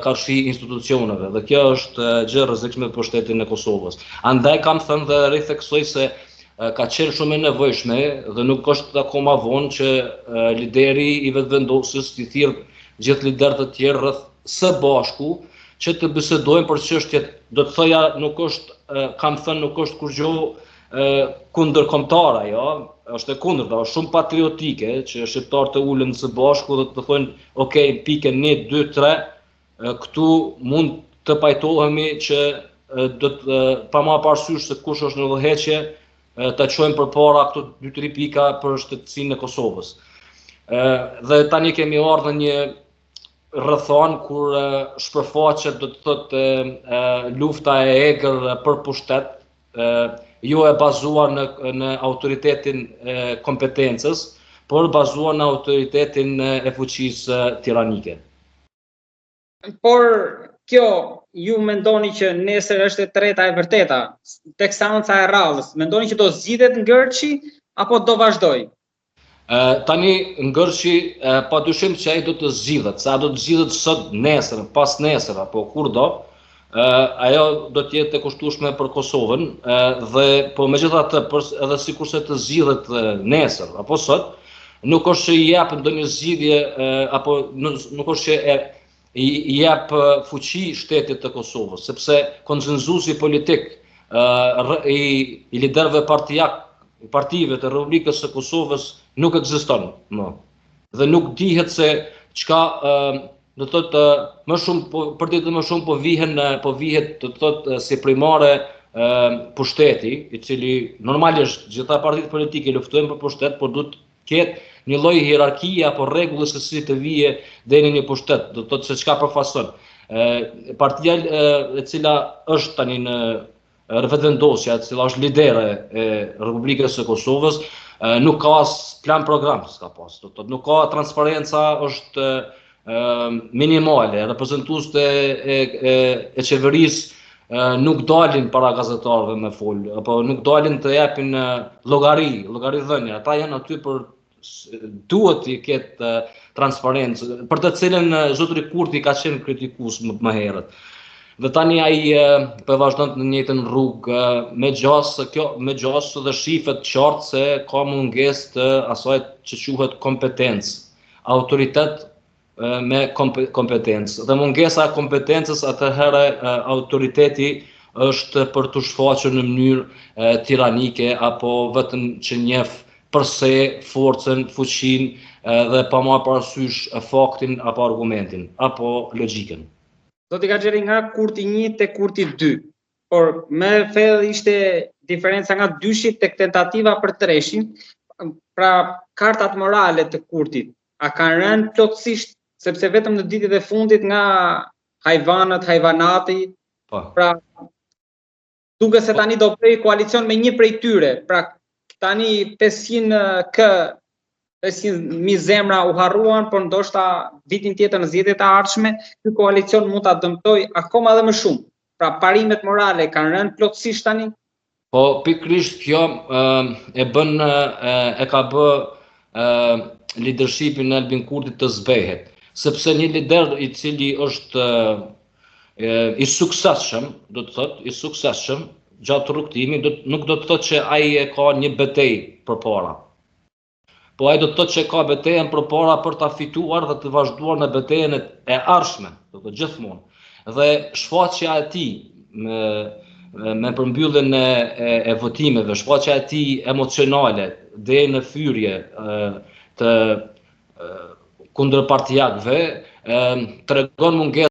karshi institucioneve, dhe kjo është gjë rrezikshme për shtetin e Kosovës. Andaj kam thënë dhe ritheksoj se ka qenë shumë e nevojshme dhe nuk është akoma vonë që lideri i vetëvendosjes t'i thirrë gjithë liderët e tjerë rreth së bashku që të bisedojnë për çështjet, do të thoja nuk është, kam thënë nuk është kur gjë kundërkombëtare, jo, është e kundërta, është shumë patriotike që shqiptarët të ulen së bashku dhe të thonë, ok, pikën 1, 2, 3, këtu mund të pajtohemi që do të pa marrë parasysh se kush është në udhëheqje, ta çojmë përpara këto 2-3 pika për shtetësinë e Kosovës. Dhe tani kemi ardhur në një rrethon kur shpërfaqet do të thotë lufta e egër për pushtet, jo e bazuar në autoritetin e kompetencës, por bazuar në autoritetin e fuqisë tiranike. Por kjo ju mendoni që nesër është e treta e vërteta, tek seanca e radhës, mendoni që do zgjidhet Ngërçi apo do vazhdoj? Tani Ngërçi padyshim që ai do të zgjidhet, sa do të zgjidhet sot, nesër, pas nesër apo kur do, ajo do të jetë e kushtueshme për Kosovën, dhe po megjithatë edhe sikurse të zgjidhet nesër apo sot, nuk është që i jap ndonjë zgjidhje apo nuk është që i jap fuqi shtetit të Kosovës, sepse konsenzusi politik i liderëve partive të Republikës së Kosovës nuk ekziston më. Dhe nuk dihet se çka do të thotë më shumë për ditë më shumë po vihet do të thotë si primare pushteti, i cili normalisht gjitha partitë politike luftojnë për pushtet, por duhet ketë një lloj hierarkie apo rregulle se si të vije deri në një pushtet, do të thotë se çka përfason. Partia e cila është tani në vetëvendosja, e cila është lidere e Republikës së Kosovës, nuk ka as plan program, s'ka pas. Do të thotë nuk ka transparenca, është minimale, reprezentuesit e qeverisë nuk dalin para gazetarëve me fol, apo nuk dalin të japin llogaridhënie. Ata janë aty për duhet të ketë transparencë, për të cilën zotëri Kurti ka qenë kritikues më herët. Dhe tani ai po vazhdon në njëjtën rrugë me gjasë dhe shifet qartë se ka mungesë të asaj që quhet kompetencë, autoritet me kompetencë. Dhe mungesa e kompetencës atëherë autoriteti është për të shfaqur në mënyrë tiranike apo vetëm që njeh përse forcën, fuqinë dhe pa marrë parasysh faktin apo argumentin apo logjikën. Do t'i ka gjeri nga Kurti 1 te Kurti 2, por me thellë ishte diferenca nga 2-shi tek tentativa për 3-shin, pra kartat morale të Kurtit, a kanë rënë plotësisht, sepse vetëm në ditët e fundit nga hajvanati, pra duke se tani do bëj koalicion me një prej tyre, pra tani 500.000 zemra u harruan, por ndoshta vitin tjetër në zgjedhjet e ardhshme, ky koalicion mund ta dëmtoj akoma edhe më shumë. Pra parimet morale kanë rënë plotësisht tani? Po pikërisht kjo e ka bë leadershipin e Albin Kurtit të zbehet, sepse një lider i cili është i suksesshëm, do të thotë, i suksesshëm gjatë rrugtimit, nuk do të thotë që ai ka një betejë përpara. Po ai do të thotë që ka betejën përpara për ta fituar dhe të vazhduar në betejën e ardhshme, do të thotë gjithmonë. Dhe shfaqja e tij me përmbylljen e votimeve, shfaqja e tij emocionale deri në fyrje të kundërpartijakëve tregon mungesë